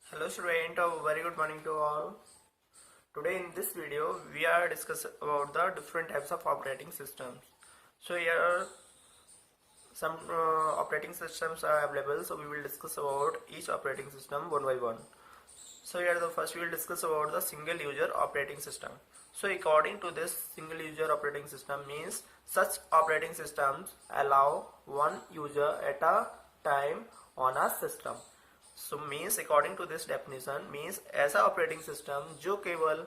Hello student, a very good morning to all. Today in this video we are discussing about the different types of operating systems. So here some operating systems are available, so we will discuss about each operating system one by one. So here the first we will discuss about the single user operating system. So according to this, single user operating system means such operating systems allow one user at a time on a system. So means according to this definition means ऐसा operating system जो केवल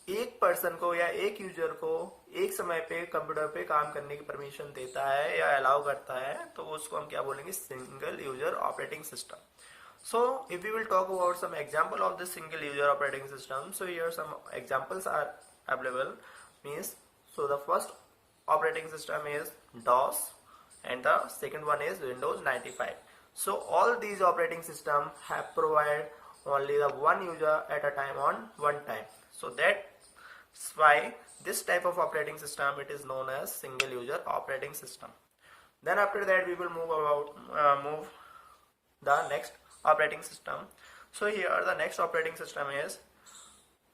एक person को या एक user को एक समय पे कंप्यूटर पे काम करने की परमिशन देता है या अलाउ करता है, तो उसको हम क्या बोलेंगे, single user operating system. So if we will talk about some example of this single user operating system, so here some examples are available. Means so the first operating system is DOS and the second one is Windows 95. So all these operating systems have provided only the one user at a time on one time. So that's why this type of operating system it is known as single user operating system. Then after that we will move the next operating system. So here the next operating system is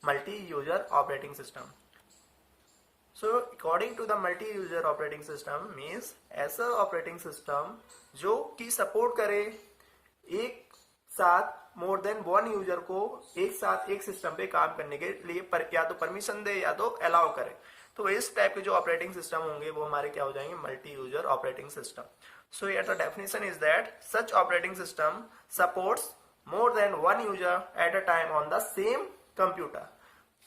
multi-user operating system. So according to the multi-user operating system means ऐसा operating system जो कि support करे एक साथ more than one user को एक साथ एक सिस्टम पे काम करने के लिए या तो परमिशन दे या तो अलाउ करे. तो इस टाइप के जो ऑपरेटिंग सिस्टम होंगे वो हमारे क्या हो जाएंगे, multi user operating system. So here the definition is that such operating system supports more than one user at a time on the same computer.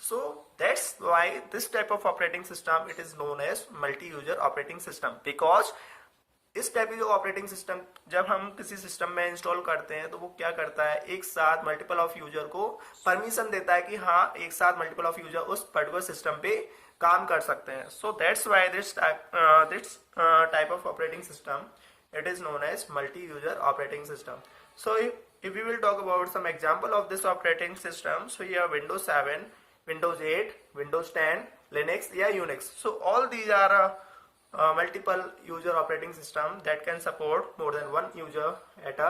So that's why this type of operating system it is known as multi-user operating system, because इस type की जो operating system जब हम किसी system में install करते हैं तो वो क्या करता है, एक साथ मल्टीपल ऑफ यूजर को परमिशन देता है कि हाँ एक साथ मल्टीपल ऑफ यूजर उस पर्टिकुलर सिस्टम पे काम कर सकते हैं. So that's why this type of operating system it is known as multi-user operating system. So if we will talk about some example of this operating system, so here Windows 7, Windows 8, Windows 10, Linux या Unix. So all these are multiple user operating system that can support more than one user at a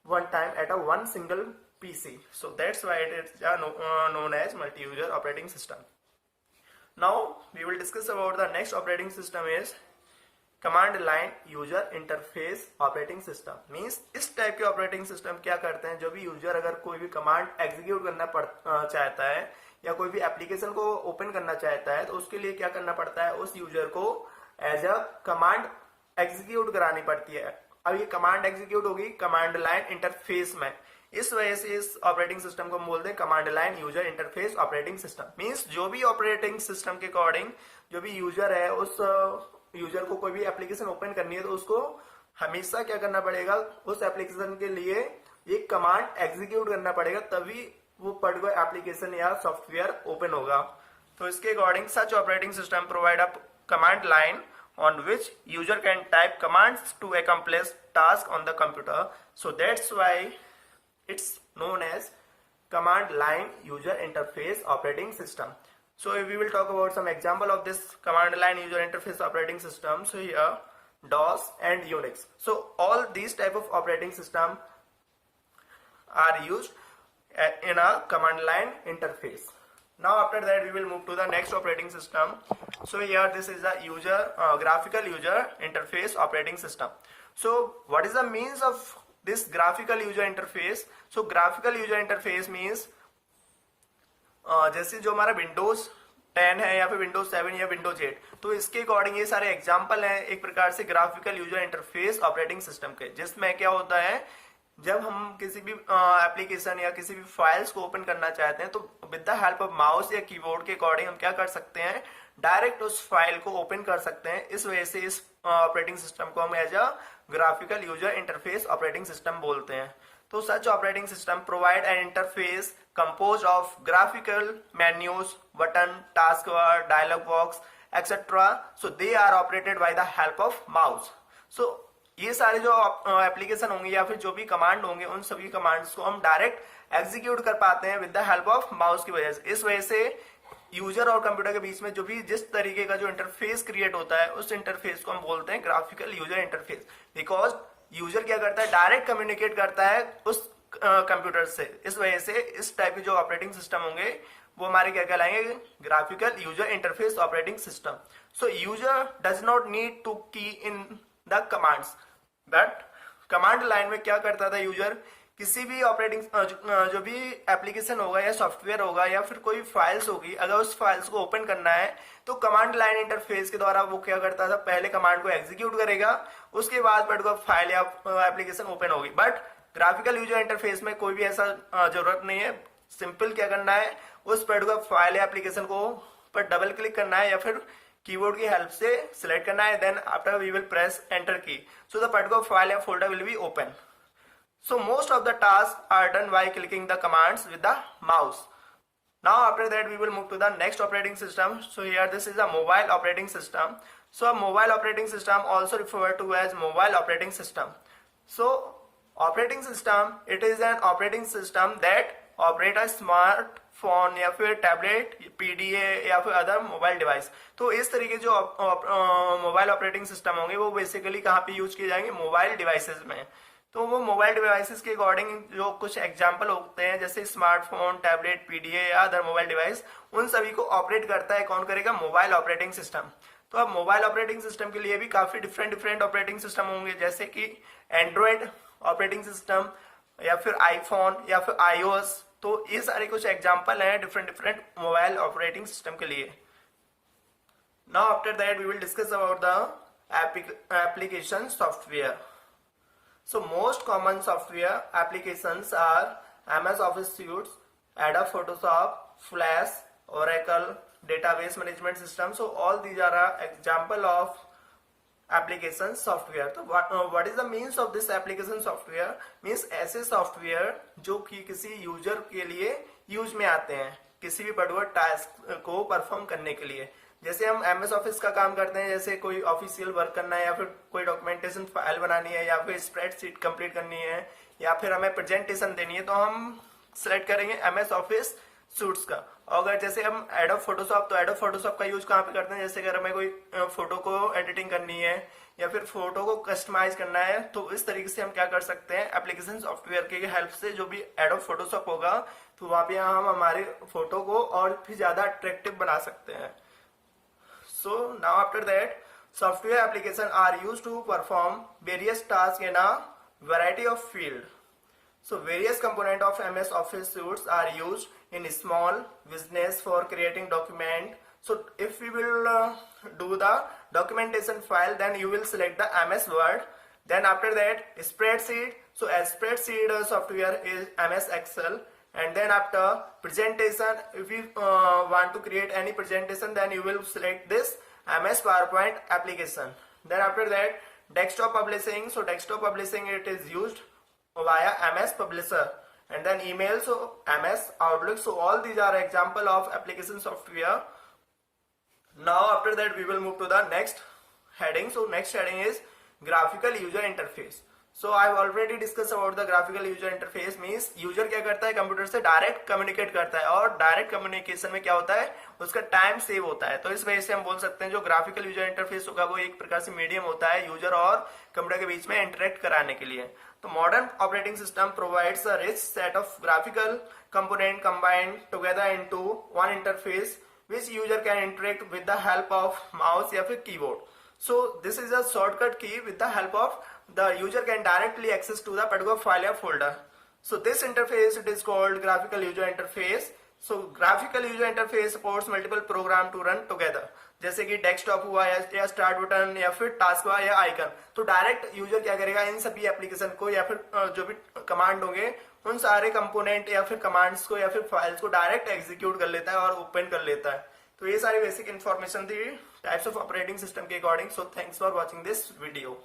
one time at a one single PC. So that's why it is known as multi-user operating system. Now we will discuss about the next operating system is command line user interface operating system. Means इस type के operating system क्या करते हैं, जो भी user अगर कोई भी कमांड एग्जीक्यूट करना चाहता है या कोई भी एप्लीकेशन को ओपन करना चाहता है तो उसके लिए क्या करना पड़ता है, उस यूजर को एज अ कमांड एग्जीक्यूट करानी पड़ती है. अब ये कमांड एग्जीक्यूट होगी कमांड लाइन इंटरफेस में. इस वजह से इस ऑपरेटिंग सिस्टम को हम बोलते हैं command line user interface operating system. Means जो भी ऑपरेटिंग सिस्टम के अकॉर्डिंग जो भी यूजर है उस यूजर को कोई भी एप्लीकेशन ओपन करनी है तो उसको हमेशा क्या करना पड़ेगा, उस एप्लीकेशन के लिए एक कमांड एग्जीक्यूट करना पड़ेगा, तभी वो पर्टिकुलर एप्लीकेशन या सॉफ्टवेयर ओपन होगा. तो इसके according such operating system provide a command line on which user can type commands to accomplish task on the computer. So that's why it's known as command line user interface operating system. So if we will talk about some example of this command line user interface operating system, so here DOS and Unix. So all these type of operating system are used in a command line interface. Now after that we will move to the next operating system. So here this is a graphical user interface operating system. So what is the means of this graphical user interface? So graphical user interface means जैसे जो हमारा Windows 10 है या फिर Windows 7 या Windows 8, तो इसके according ये सारे एग्जांपल हैं एक प्रकार से graphical user interface operating system के, जिसमें क्या होता है जब हम किसी भी एप्लीकेशन या किसी भी फाइल्स को ओपन करना चाहते हैं तो with the help of mouse या कीबोर्ड के अकॉर्डिंग हम क्या कर सकते हैं, डायरेक्ट उस फाइल को ओपन कर सकते हैं. इस वजह से इस ऑपरेटिंग सिस्टम को हम as a graphical user interface operating system बोलते हैं. तो such operating system provide an interface composed of graphical menus, button, taskbar, dialog box, etc. So they are operated by the help of mouse. So ये सारे जो application होंगे या फिर जो भी कमांड होंगे उन सभी कमांड्स को हम डायरेक्ट एग्जीक्यूट कर पाते हैं with the help of mouse की वजह से. इस वजह से यूजर और कंप्यूटर के बीच में जो भी जिस तरीके का जो इंटरफेस क्रिएट होता है उस इंटरफेस को हम बोलते हैं graphical user interface. Because user क्या करता है, डायरेक्ट कम्युनिकेट करता है उस कंप्यूटर से। इस वजह से इस टाइप के जो ऑपरेटिंग सिस्टम होंगे वो हमारे क्या कहलाएंगे, graphical user interface operating system. So user does not need to key in the commands, but command line में क्या करता था यूजर, किसी भी ऑपरेटिंग जो भी एप्लीकेशन होगा या सॉफ्टवेयर होगा या फिर कोई फाइल्स होगी, अगर उस फाइल्स को ओपन करना है तो कमांड लाइन इंटरफेस के द्वारा वो क्या करता था, पहले कमांड को एग्जीक्यूट करेगा, उसके बाद पर्टिकुलर फाइल या एप्लीकेशन ओपन होगी। बट ग्राफिकल यूजर इंटरफेस में कोई भी ऐसा जरूरत नहीं है। सिंपल क्या करना है, उस पर्टिकुलर फाइल या एप्लीकेशन को पर डबल क्लिक करना है या फिर कीबोर्ड की हेल्प से सिलेक्ट करना है, then after we will press enter key, so the particular file या folder will be open. So most of the tasks are done by clicking the commands with the mouse. Now after that we will move to the next operating system. So here this is a mobile operating system. So a mobile operating system also referred to as mobile operating system. So operating system, it is an operating system that operate a smartphone या फिर tablet, PDA या फिर other mobile device. तो इस तरीके जो mobile operating system होंगे वो बेसिकली कहाँ पे यूज किए जाएंगे, मोबाइल डिवाइसेस में। तो वो मोबाइल डिवाइसेस के अकॉर्डिंग जो कुछ एग्जाम्पल होते हैं जैसे स्मार्टफोन, टैबलेट, PDA या अदर मोबाइल डिवाइस, उन सभी को ऑपरेट करता है कौन करेगा, मोबाइल ऑपरेटिंग सिस्टम। तो अब मोबाइल ऑपरेटिंग सिस्टम के लिए भी काफी डिफरेंट ऑपरेटिंग सिस्टम होंगे, जैसे कि एंड्रॉइड ऑपरेटिंग सिस्टम या फिर आईफोन या फिर iOS। तो ये सारे कुछ एग्जाम्पल हैं डिफरेंट मोबाइल ऑपरेटिंग सिस्टम के लिए। Now after that we will discuss about the application software. So most common software applications are MS Office Suites, Adobe Photoshop, Flash, Oracle, Database Management System. So all these are example of application software. तो what is the means of this application software? Means ऐसे software जो कि किसी user के लिए use में आते हैं किसी भी पर्टिकुलर टास्क को परफॉर्म करने के लिए। जैसे हम MS ऑफिस का काम करते हैं, जैसे कोई ऑफिशियल वर्क करना है या फिर कोई डॉक्यूमेंटेशन फाइल बनानी है या फिर स्प्रेडशीट कंप्लीट करनी है या फिर हमें प्रेजेंटेशन देनी है, तो हम सिलेक्ट करेंगे MS ऑफिस सूट्स का। और अगर जैसे हम एडोब फोटोशॉप, तो एडोब फोटोशॉप का यूज कहाँ पे करते हैं, जैसे अगर हमें कोई फोटो को एडिटिंग करनी है या फिर फोटो को कस्टमाइज करना है, तो इस तरीके से हम क्या कर सकते हैं, एप्लीकेशन सॉफ्टवेयर के हेल्प से जो भी एडोब फोटोशॉप होगा तो वहां पे हम हमारे फोटो को और भी ज्यादा अट्रैक्टिव बना सकते हैं। So now after that, software applications are used to perform various tasks in a variety of field. So various components of MS Office suites are used in small business for creating document. So if we will do the documentation file, then you will select the MS Word. Then after that, spreadsheet. So as spreadsheet software is MS Excel. And then after presentation, if you want to create any presentation, then you will select this MS PowerPoint application. Then after that, desktop publishing. So desktop publishing, it is used via MS Publisher. And then email, so MS Outlook. So all these are example of application software. Now after that, we will move to the next heading. So next heading is graphical user interface. So I have already discussed about the graphical user interface. means user क्या करता है, computer से direct communicate करता है, और direct communication में क्या होता है, उसका टाइम सेव होता है। तो इस वजह से हम बोल सकते हैं जो ग्राफिकल यूजर इंटरफेस होगा वो एक प्रकार से मीडियम होता है यूजर और कंप्यूटर के बीच में इंटरेक्ट कराने के लिए। तो modern operating system provides a rich set of graphical component combined together into one interface which user can interact with the help of mouse या फिर keyboard. So this is a shortcut key with the help of the user can directly access to the particular file or folder. So this interface, it is called graphical user interface. So graphical user interface supports multiple program to run together. जैसे कि desktop हुआ या start button या फिर task हुआ या icon, तो direct user क्या करेगा, इन सभी एप्लीकेशन को या फिर जो भी कमांड होंगे उन सारे कंपोनेंट या फिर कमांड्स को या फिर फाइल्स को डायरेक्ट एग्जीक्यूट कर लेता है और ओपन कर लेता है। तो ये सारी बेसिक इन्फॉर्मेशन थी टाइप्स ऑफ ऑपरेटिंग सिस्टम के according. So thanks for watching this video.